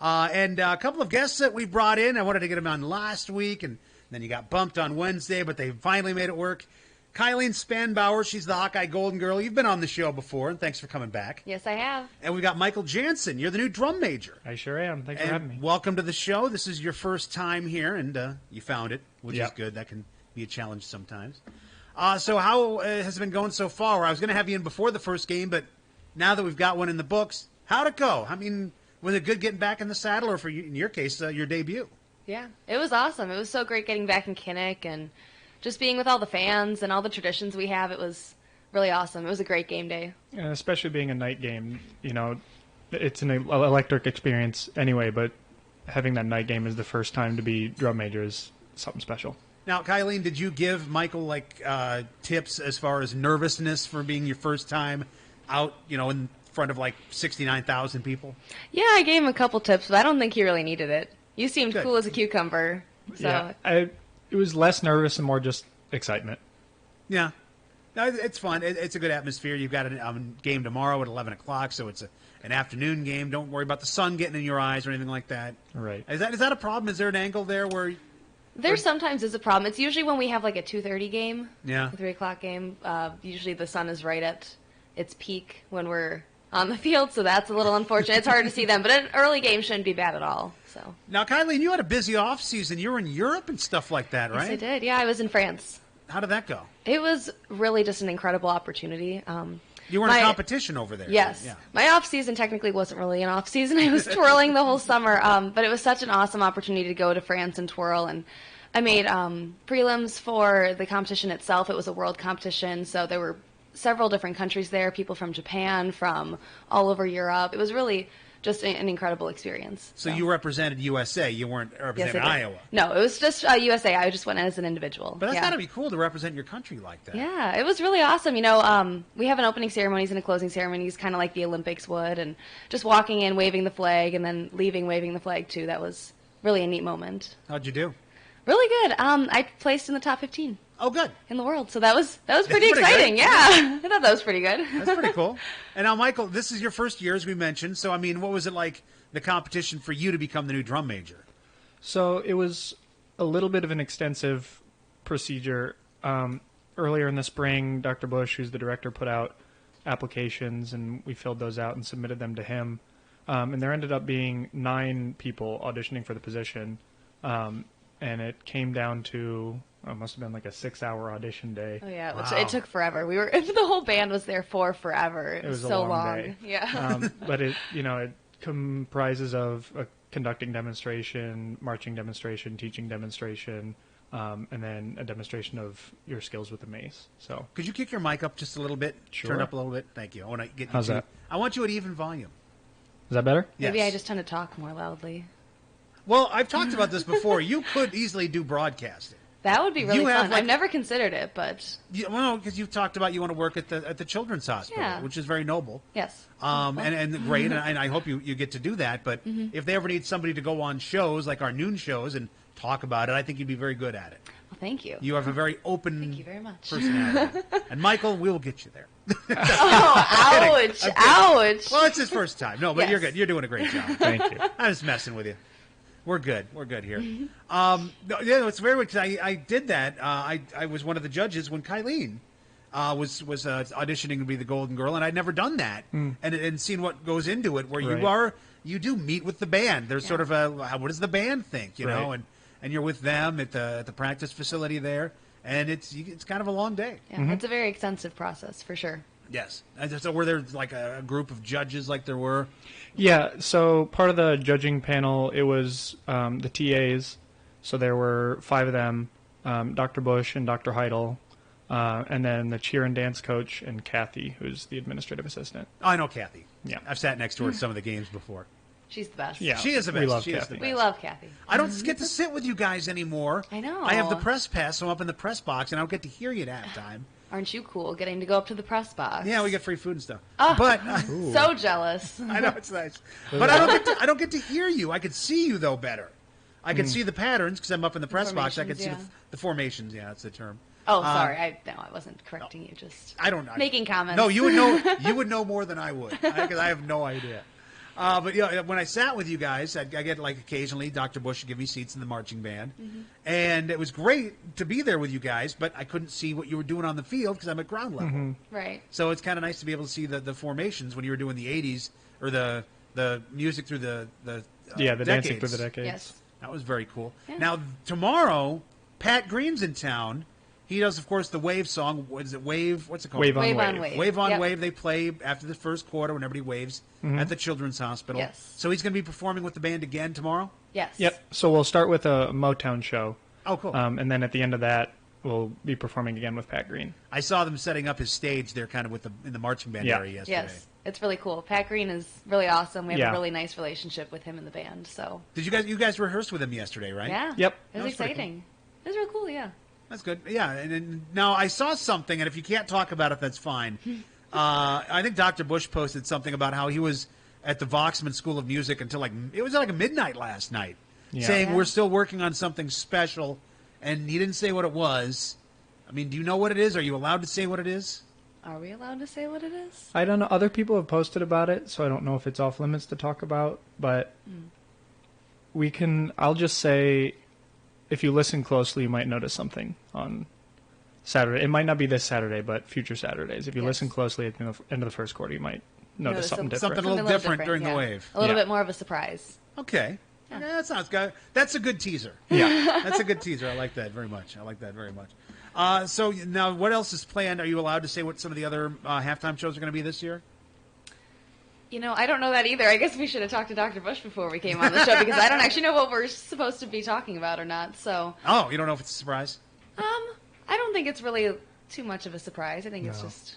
And a couple of guests that we brought in. I wanted to get them on last week, and then you got bumped on Wednesday, but they finally made it work. Kylene Spanbauer, she's the Hawkeye Golden Girl. You've been on the show before, and thanks for coming back. Yes, I have. And we've got Michael Jansen. You're the new drum major. I sure am. Thanks for having me. Welcome to the show. This is your first time here, and you found it, which is good. That can be a challenge sometimes. So how has it been going so far? I was going to have you in before the first game, but now that we've got one in the books, how'd it go? I mean, was it good getting back in the saddle, or for you, in your case, your debut? Yeah, it was awesome. It was so great getting back in Kinnick and just being with all the fans and all the traditions we have. It was really awesome. It was a great game day. And especially being a night game, it's an electric experience anyway, but having that night game is the first time to be drum major is something special. Now, Kylene, did you give Michael tips as far as nervousness for being your first time out, in front of 69,000 people? Yeah, I gave him a couple tips, but I don't think he really needed it. You seemed Good. cool as a cucumber. So. Yeah, it was less nervous and more just excitement. Yeah. No, it's fun. It's a good atmosphere. You've got a game tomorrow at 11 o'clock, so it's an afternoon game. Don't worry about the sun getting in your eyes or anything like that. Right. Is that a problem? Is there an angle there where... There sometimes is a problem. It's usually when we have a 2:30 game, a 3 o'clock game. Usually the sun is right at its peak when we're on the field, so that's a little unfortunate. It's hard to see them, but an early game shouldn't be bad at all. So now, Kylene, you had a busy off season. You were in Europe and stuff like that, right? Yes, I did. Yeah, I was in France. How did that go? It was really just an incredible opportunity. You were in a competition over there. Yes. Yeah. My off season technically wasn't really an off season. I was twirling the whole summer, but it was such an awesome opportunity to go to France and twirl. And I made prelims for the competition itself. It was a world competition, so there were several different countries there, people from Japan, from all over Europe. It was really just an incredible experience. So you represented USA. You weren't representing Iowa. No, it was just USA. I just went as an individual. But that's got to be cool to represent your country like that. Yeah, it was really awesome. We have an opening ceremonies and a closing ceremonies, kind of like the Olympics would, and just walking in, waving the flag, and then leaving, waving the flag too. That was really a neat moment. How'd you do? Really good. I placed in the top 15. Oh, good. In the world. So that was pretty exciting. Yeah. I thought that was pretty good. That's pretty cool. And now, Michael, this is your first year, as we mentioned. So, I mean, what was it like, the competition for you to become the new drum major? So it was a little bit of an extensive procedure. Earlier in the spring, Dr. Bush, who's the director, put out applications, and we filled those out and submitted them to him. And there ended up being 9 people auditioning for the position. And it came down to... it must have been like a 6-hour audition day. Oh yeah, wow. It took forever. The whole band was there for forever. It was so a long day. Yeah. But it comprises of a conducting demonstration, marching demonstration, teaching demonstration, and then a demonstration of your skills with the mace. So could you kick your mic up just a little bit? Sure. Turn it up a little bit. Thank you. I want to get. How's that? I want you at even volume. Is that better? Yes. Maybe I just tend to talk more loudly. Well, I've talked about this before. You could easily do broadcasting. That would be really fun. I've never considered it, but... Well, because you've talked about you want to work at the Children's Hospital, which is very noble. Yes. And great, and I hope you get to do that. But if they ever need somebody to go on shows, like our noon shows, and talk about it, I think you'd be very good at it. Well, thank you. You have a very open thank you very much. personality. And, Michael, we'll get you there. Ouch. Ouch. Well, it's his first time. No, but you're good. You're doing a great job. Thank you. I'm just messing with you. We're good. We're good here. It's very weird because I did that. I was one of the judges when Kylene was auditioning to be the Golden Girl, and I'd never done that and seen what goes into it. Where you do meet with the band. There's sort of what does the band think, you know, and you're with them at the practice facility there, and it's kind of a long day. Yeah, it's a very extensive process for sure. Yes. And so were there like a group of judges like there were? Yeah, so part of the judging panel, it was the TAs. So there were 5 of them, Dr. Bush and Dr. Heidel, and then the cheer and dance coach and Kathy, who's the administrative assistant. Oh, I know Kathy. Yeah. I've sat next to her at some of the games before. She's the best. Yeah, she is the best. We love Kathy. We love Kathy. I don't get to sit with you guys anymore. I know. I have the press pass, so I'm up in the press box, and I don't get to hear you at halftime. Aren't you cool getting to go up to the press box? Yeah, we get free food and stuff. Oh, but so jealous. I know it's nice, but I don't get to hear you. I could see you though better. I could see the patterns because I'm up in the press box. I could see the formations. Yeah, that's the term. Oh, sorry. I wasn't correcting you. Just I don't know. Making comments. No, you would know. You would know more than I would because I have no idea. But yeah, when I sat with you guys, I get like occasionally Dr. Bush would give me seats in the marching band, and it was great to be there with you guys. But I couldn't see what you were doing on the field because I'm at ground level. Right. So it's kind of nice to be able to see the formations when you were doing the '80s or the music through the dancing decades. through the decades. Yes. That was very cool. Yeah. Now tomorrow, Pat Green's in town. He does, of course, the Wave song. What is it? Wave? What's it called? Wave on Wave Wave. on Wave. Wave on Yep. Wave. They play after the first quarter when everybody waves at the Children's Hospital. Yes. So he's going to be performing with the band again tomorrow? Yes. Yep. So we'll start with a Motown show. Oh, cool. And then at the end of that, we'll be performing again with Pat Green. I saw them setting up his stage there kind of in the marching band Yeah. area yesterday. Yes. It's really cool. Pat Green is really awesome. We have Yeah. a really nice relationship with him in the band. So Did you guys rehearsed with him yesterday, right? yeah. Yep. It That was was pretty exciting. It was real cool. Yeah. That's good. Yeah. And now I saw something, and if you can't talk about it, that's fine. I think Dr. Bush posted something about how he was at the Voxman School of Music until it was like midnight last night, Yeah. saying Yeah. we're still working on something special, and he didn't say what it was. I mean, do you know what it is? Are you allowed to say what it is? Are we allowed to say what it is? I don't know. Other people have posted about it, so I don't know if it's off limits to talk about. But we can. I'll just say, if you listen closely, you might notice something on Saturday. It might not be this Saturday, but future Saturdays. If you Yes. listen closely at the end of the first quarter, you might notice something different. Something a little different during the wave. A little Yeah. bit more of a surprise. Okay. Yeah, that sounds good. That's a good teaser. Yeah. That's a good teaser. I like that very much. So now, what else is planned? Are you allowed to say what some of the other halftime shows are going to be this year? You know, I don't know that either. I guess we should have talked to Dr. Bush before we came on the show because I don't actually know what we're supposed to be talking about or not. So, Oh, you don't know if it's a surprise? I don't think it's really too much of a surprise. I think it's just,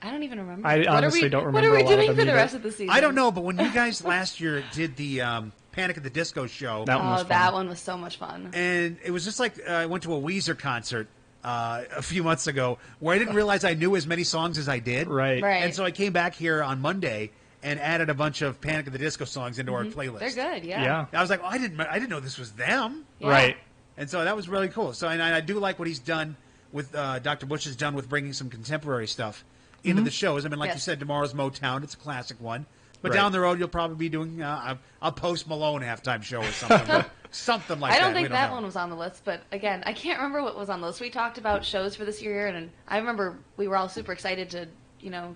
I don't even remember. I What are honestly we- don't What are remember we a lot of doing them for the either. rest of the season? I don't know, but when you guys last year did the Panic at the Disco show, That one was Oh, fun. that one was so much fun. and it was just like I went to a Weezer concert a few months ago where I didn't realize I knew as many songs as I did. Right. Right. And so I came back here on Monday and added a bunch of Panic at the Disco songs into our playlist. They're good, yeah. Yeah. I was like, oh, I didn't know this was them. Yeah. Right. And so that was really cool. So and I do like what he's done with Dr. Bush has done with bringing some contemporary stuff into the shows. I mean, like you Yes. said, tomorrow's Motown. It's a classic one. But Right. down the road, you'll probably be doing a Post Malone halftime show or something. Something like that. I don't We think that know. one was on the list, but again, I can't remember what was on the list. We talked about shows for this year, and I remember we were all super excited to,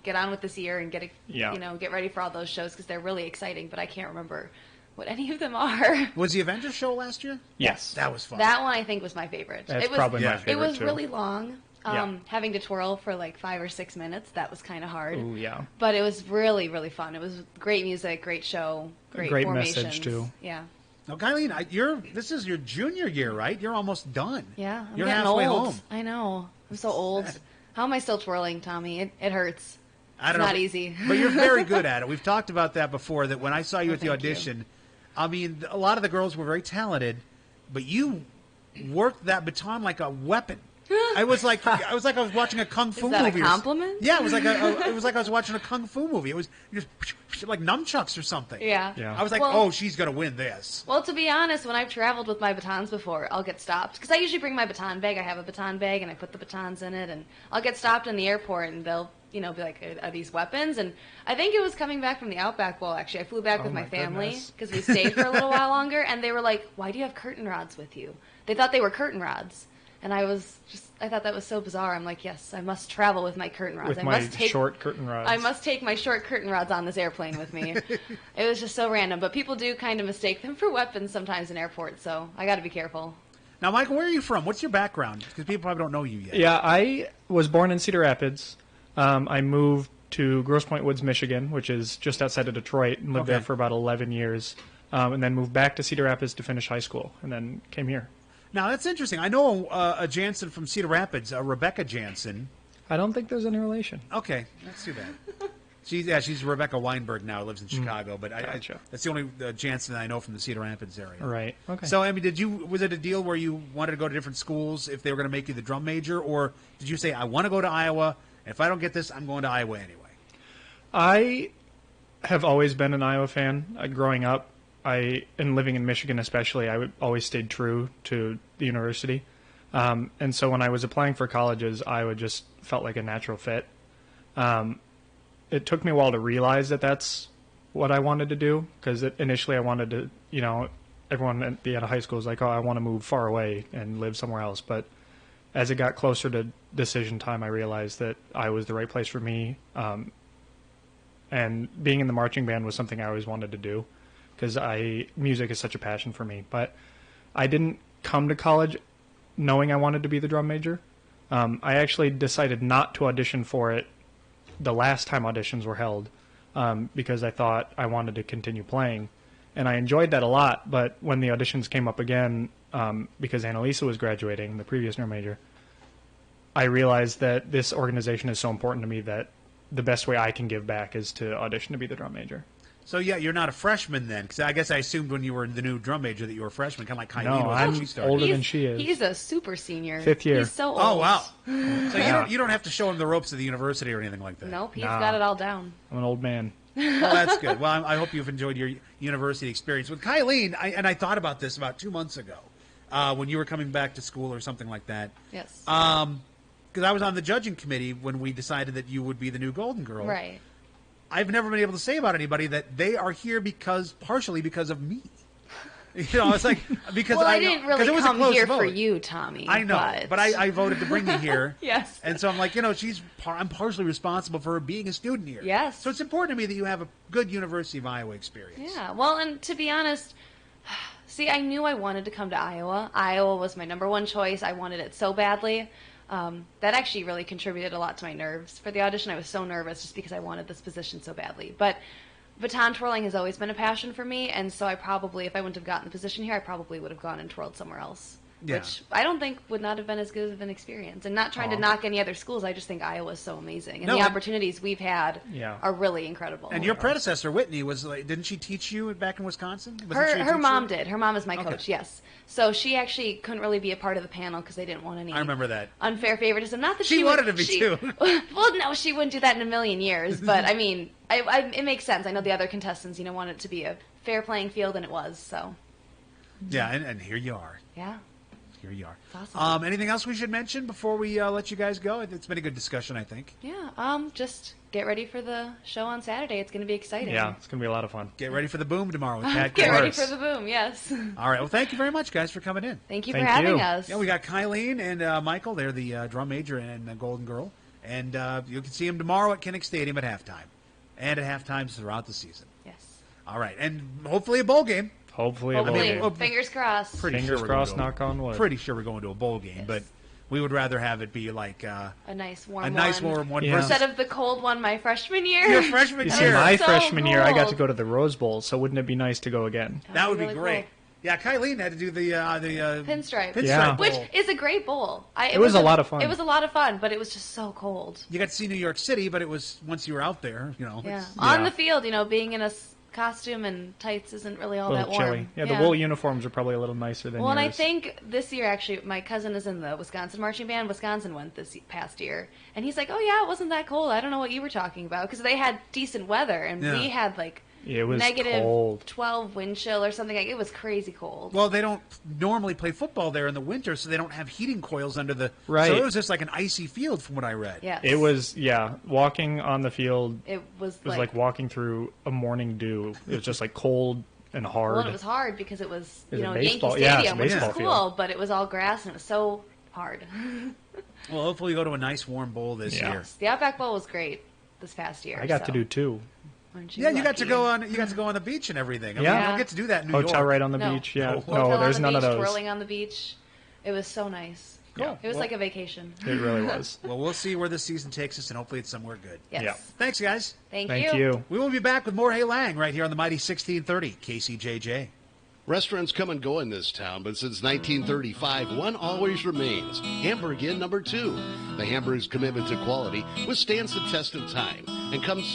get on with this year and get ready for all those shows because they're really exciting. But I can't remember what any of them are. Was the Avengers show last year? Yes. That was fun. That one I think was my favorite. That's it was probably yeah. my It favorite it was too. really long. Yeah. Having to twirl for like 5 or 6 minutes, that was kind of hard. Ooh, yeah. But it was really, really fun. It was great music, great show, great message, formations. too. Yeah. Now, Kylene, this is your junior year, right? You're almost done. Yeah, I'm You're getting halfway old. home. I know. I'm so old. How am I still twirling, Tommy? It hurts. I don't It's know, not easy. But you're very good at it. We've talked about that before, that when I saw you at the thank you. audition, I mean, a lot of the girls were very talented, but you worked that baton like a weapon. I was like I was watching a kung fu Is that movie. a compliment? Yeah, it was like I was watching a kung fu movie. It was just like nunchucks or something. Yeah. Yeah. I was like, Well- oh, she's gonna win this. Well, to be honest, when I've traveled with my batons before, I'll get stopped. Because I usually bring my baton bag. I have a baton bag, and I put the batons in it. And I'll get stopped in the airport, and they'll, be like, are these weapons? And I think it was coming back from the Outback Bowl, actually. I flew back Oh, with my my family, goodness. because we stayed for a little while longer. And they were like, why do you have curtain rods with you? They thought they were curtain rods. And I thought that was so bizarre. I'm like, yes, I must travel with my curtain rods. With I my must take short curtain rods. I must take my short curtain rods on this airplane with me. It was just so random, but people do kind of mistake them for weapons sometimes in airports, so I got to be careful. Now, Michael, where are you from? What's your background? Because people probably don't know you yet. Yeah, I was born in Cedar Rapids. I moved to Grosse Pointe Woods, Michigan, which is just outside of Detroit, and lived Okay. there for about 11 years. And then moved back to Cedar Rapids to finish high school, and then came here. Now, that's interesting. I know a Jansen from Cedar Rapids, Rebecca Jansen. I don't think there's any relation. Okay, that's too bad. She's Rebecca Weinberg now, lives in Chicago, but Gotcha. that's the only Jansen I know from the Cedar Rapids area. Right. Okay. So, I mean, was it a deal where you wanted to go to different schools if they were going to make you the drum major, or did you say, I want to go to Iowa, and if I don't get this, I'm going to Iowa anyway? I have always been an Iowa fan. Growing up, and living in Michigan especially, I always stayed true to the university. And so when I was applying for colleges, Iowa just felt like a natural fit. It took me a while to realize that that's what I wanted to do, because initially I wanted to, everyone at the end of high school was like, oh, I want to move far away and live somewhere else. But as it got closer to decision time, I realized that I was the right place for me. And being in the marching band was something I always wanted to do, because music is such a passion for me. But I didn't come to college knowing I wanted to be the drum major. I actually decided not to audition for it the last time auditions were held, because I thought I wanted to continue playing. And I enjoyed that a lot, but when the auditions came up again, because Annalisa was graduating, the previous drum major, I realized that this organization is so important to me that the best way I can give back is to audition to be the drum major. So, yeah, you're not a freshman then, because I guess I assumed when you were the new drum major that you were a freshman, kind of like Kylene was when she started. Older than she is. He's a super senior. 5th year. He's so old. Oh, wow. So you don't have to show him the ropes of the university or anything like that. Nope, he's got it all down. I'm an old man. Well, that's good. Well, I hope you've enjoyed your university experience. With Kylene, I thought about this about 2 months ago when you were coming back to school or something like that. Yes. Because I was on the judging committee when we decided that you would be the new Golden Girl. Right. I've never been able to say about anybody that they are here partially because of me. It's like because I didn't really it was come a close here vote. for you, Tommy. I know, but I voted to bring you here. Yes. And so I'm like, I'm partially responsible for her being a student here. Yes. So it's important to me that you have a good University of Iowa experience. Yeah. Well, and to be honest, see, I knew I wanted to come to Iowa. Iowa was my number one choice. I wanted it so badly. That actually really contributed a lot to my nerves for the audition. I was so nervous just because I wanted this position so badly. But baton twirling has always been a passion for me, and so I probably, if I wouldn't have gotten the position here, I probably would have gone and twirled somewhere else. Yeah. Which I don't think would not have been as good of an experience. And not trying to knock any other schools, I just think Iowa is so amazing. And the opportunities we've had are really incredible. And your predecessor, Whitney, didn't she teach you back in Wisconsin? Her mom did. Her mom is my coach, yes. So she actually couldn't really be a part of the panel because they didn't want any I remember that. unfair favoritism. Not that she wanted to be too. Well, no, she wouldn't do that in a million years. But, I mean, it makes sense. I know the other contestants, wanted it to be a fair playing field, and it was, so. Yeah, and here you are. Yeah. Here you are. That's awesome. Anything else we should mention before we let you guys go? It's been a good discussion, I think. Yeah. Just get ready for the show on Saturday. It's going to be exciting. Yeah, it's going to be a lot of fun. Get ready for the boom tomorrow with Pat. Get ready for the boom. Yes. All right. Well, thank you very much, guys, for coming in. Thank you for having you. us. Yeah, we got Kylene and Michael. They're the drum major and the Golden Girl, and you can see them tomorrow at Kinnick Stadium at halftime, and at halftimes throughout the season. Yes. All right, and hopefully a bowl game. Hopefully a bowl game. Fingers crossed. Fingers crossed, knock on wood. Pretty sure we're going to a bowl game, but we would rather have it be like a nice warm one. Yeah. Instead of the cold one my freshman year. Your freshman You year. see, my so freshman year, I got to cold. go to the Rose Bowl, so wouldn't it be nice to go again? That would be really great. cool. Yeah, Kylene had to do the Pinstripe. Yeah. Which bowl. is a great bowl. It was a lot of fun. It was a lot of fun, but it was just so cold. You got to see New York City, but it was once you were out there, Yeah. On the field, being in a costume and tights isn't really all A that little warm. chilly. Yeah, the wool uniforms are probably a little nicer than Well, and I yours. think this year, actually, my cousin is in the Wisconsin marching band. Wisconsin went this past year. And he's like, oh, yeah, it wasn't that cold. I don't know what you were talking about. Because they had decent weather, and we had, it was negative cold. 12 wind chill or something. It was crazy cold. Well, they don't normally play football there in the winter, so they don't have heating coils under the. Right. So it was just like an icy field, from what I read. Yes. It was, walking on the field It was like walking through a morning dew. It was just like cold and hard. Well, and it was hard because it was, Is it Yankee baseball? Yeah, it's a Stadium, which was baseball cool, field. but it was all grass and it was so hard. Well, hopefully you go to a nice warm bowl this year. The Outback Bowl was great this past year. I got to do two. Aren't Yeah, you got lucky? to go on. You got to go on the beach and everything. I mean, Yeah. you don't get to do that in New Hotel York. right on the No. beach. Yeah, Hotel no, on there's the none beach, of those. Twirling on the beach. It was so nice. Cool. It was like a vacation. It really was. Well, we'll see where this season takes us, and hopefully it's somewhere good. Yes. Yeah. Thanks, guys. Thank Thank you. We will be back with more Hey Lang right here on the Mighty 1630 KCJJ. Restaurants come and go in this town, but since 1935, one always remains. Hamburg Inn #2. The Hamburg's commitment to quality withstands the test of time and comes